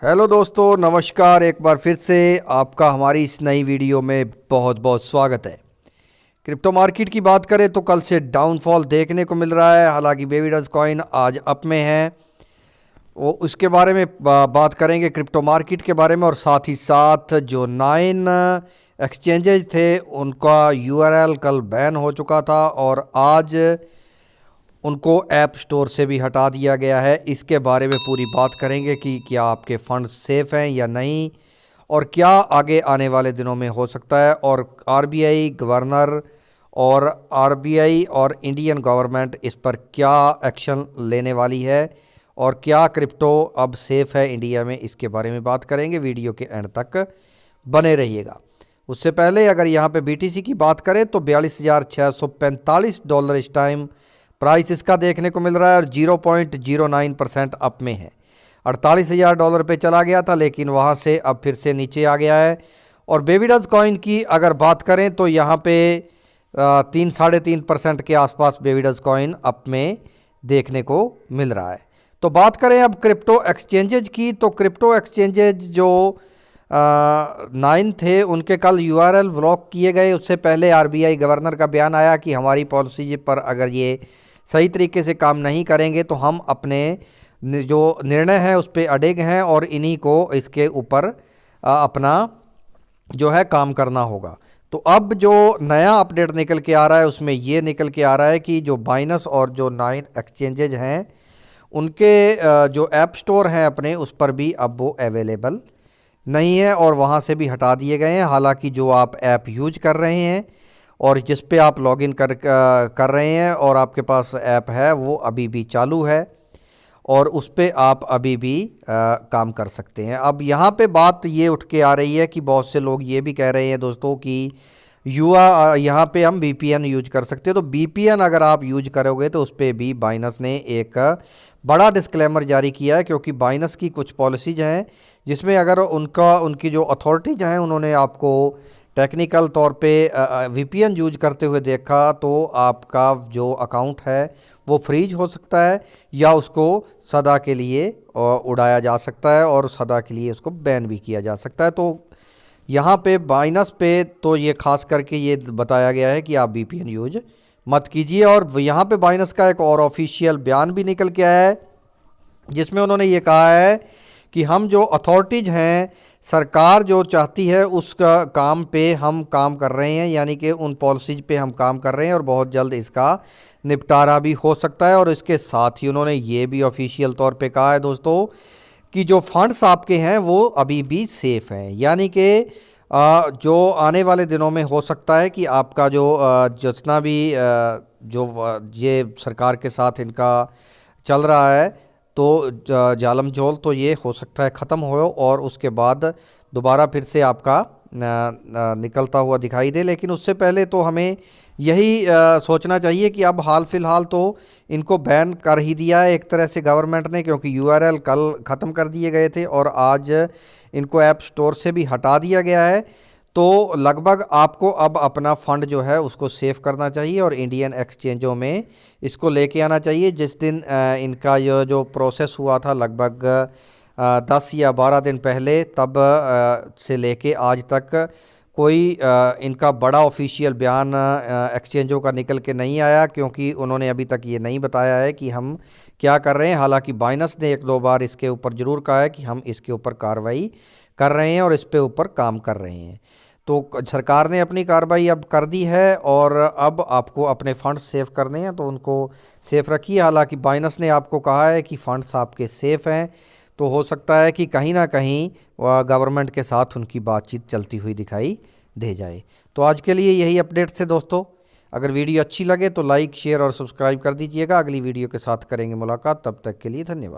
Hello दोस्तों, नमस्कार। एक बार फिर से आपका हमारी इस नई वीडियो में बहुत बहुत स्वागत है। क्रिप्टो मार्केट की बात करें तो कल से डाउनफॉल देखने को मिल रहा है। हालांकि बेबी डॉज कॉइन आज अप में है। वो उसके बारे में बात करेंगे, क्रिप्टो मार्केट के बारे में, और साथ ही साथ जो 9 एक्सचेंजेज थे उनका यूआरएल कल बैन हो चुका था और आज उनको ऐप स्टोर से भी हटा दिया गया है। इसके बारे में पूरी बात करेंगे कि क्या आपके फंड सेफ़ हैं या नहीं, और क्या आगे आने वाले दिनों में हो सकता है, और आरबीआई गवर्नर और आरबीआई और इंडियन गवर्नमेंट इस पर क्या एक्शन लेने वाली है, और क्या क्रिप्टो अब सेफ़ है इंडिया में, इसके बारे में बात करेंगे। वीडियो के एंड तक बने रहिएगा। उससे पहले अगर यहाँ पे बीटीसी की बात करें तो $42,645 इस टाइम प्राइस इसका देखने को मिल रहा है और 0.09% अप में है। $48,000 पे चला गया था, लेकिन वहाँ से अब फिर से नीचे आ गया है। और बेबी डॉज कॉइन की अगर बात करें तो यहाँ पे 3-3.5% के आसपास बेबी डॉज कॉइन अप में देखने को मिल रहा है। तो बात करें अब क्रिप्टो एक्सचेंजेज की, तो क्रिप्टो एक्सचेंजेज जो 9 थे उनके कल यूआरएल ब्लॉक किए गए। उससे पहले आरबीआई गवर्नर का बयान आया कि हमारी पॉलिसी पर अगर ये सही तरीके से काम नहीं करेंगे तो हम अपने जो निर्णय है उस पर अड़िग हैं और इन्हीं को इसके ऊपर अपना जो है काम करना होगा। तो अब जो नया अपडेट निकल के आ रहा है उसमें ये निकल के आ रहा है कि जो बाइनस और जो 9 एक्सचेंजेज हैं उनके जो ऐप स्टोर हैं अपने, उस पर भी अब वो अवेलेबल नहीं है और वहाँ से भी हटा दिए गए हैं। हालांकि जो आप ऐप यूज कर रहे हैं और जिस पे आप लॉगिन कर रहे हैं और आपके पास ऐप है, वो अभी भी चालू है और उस पे आप अभी भी काम कर सकते हैं। अब यहाँ पे बात ये उठ के आ रही है कि बहुत से लोग ये भी कह रहे हैं दोस्तों कि यहाँ पे हम वीपीएन यूज कर सकते हैं। तो वीपीएन अगर आप यूज करोगे तो उस पर भी बाइनस ने एक बड़ा डिस्क्लेमर जारी किया है, क्योंकि बाइनस की कुछ पॉलिसीज हैं जिसमें अगर उनकी जो अथॉरिटीज हैं उन्होंने आपको टेक्निकल तौर पे वीपीएन यूज करते हुए देखा तो आपका जो अकाउंट है वो फ्रीज हो सकता है या उसको सदा के लिए उड़ाया जा सकता है और सदा के लिए उसको बैन भी किया जा सकता है। तो यहाँ पे बाइनस पे तो ये खास करके ये बताया गया है कि आप वीपीएन यूज मत कीजिए। और यहाँ पे बाइनस का एक और ऑफिशियल बयान भी निकल के आया है जिसमें उन्होंने ये कहा है कि हम जो अथॉरिटीज़ हैं, सरकार जो चाहती है उसका काम पे हम काम कर रहे हैं, यानी कि उन पॉलिसीज पे हम काम कर रहे हैं और बहुत जल्द इसका निपटारा भी हो सकता है। और इसके साथ ही उन्होंने ये भी ऑफिशियल तौर पे कहा है दोस्तों कि जो फंड्स आपके हैं वो अभी भी सेफ़ हैं, यानी कि जो आने वाले दिनों में हो सकता है कि आपका जो जितना भी ये सरकार के साथ इनका चल रहा है तो जालम झोल, तो ये हो सकता है ख़त्म हो और उसके बाद दोबारा फिर से आपका निकलता हुआ दिखाई दे। लेकिन उससे पहले तो हमें यही सोचना चाहिए कि अब हाल फिलहाल तो इनको बैन कर ही दिया है एक तरह से गवर्नमेंट ने, क्योंकि यूआरएल कल ख़त्म कर दिए गए थे और आज इनको ऐप स्टोर से भी हटा दिया गया है। तो लगभग आपको अब अपना फ़ंड जो है उसको सेव करना चाहिए और इंडियन एक्सचेंजों में इसको लेके आना चाहिए। जिस दिन इनका ये जो प्रोसेस हुआ था लगभग 10 या 12 दिन पहले, तब से लेके आज तक कोई इनका बड़ा ऑफिशियल बयान एक्सचेंजों का निकल के नहीं आया, क्योंकि उन्होंने अभी तक ये नहीं बताया है कि हम क्या कर रहे हैं। हालांकि बाइनस ने 1-2 बार इसके ऊपर ज़रूर कहा है कि हम इसके ऊपर कार्रवाई कर रहे हैं और इस पे ऊपर काम कर रहे हैं। तो सरकार ने अपनी कार्रवाई अब कर दी है और अब आपको अपने फ़ंड्स सेव करने हैं तो उनको सेफ़ रखिए। हालांकि बाइनस ने आपको कहा है कि फ़ंड्स आपके सेफ़ हैं, तो हो सकता है कि कहीं ना कहीं गवर्नमेंट के साथ उनकी बातचीत चलती हुई दिखाई दे जाए। तो आज के लिए यही अपडेट थे दोस्तों। अगर वीडियो अच्छी लगे तो लाइक, शेयर और सब्सक्राइब कर दीजिएगा। अगली वीडियो के साथ करेंगे मुलाकात, तब तक के लिए धन्यवाद।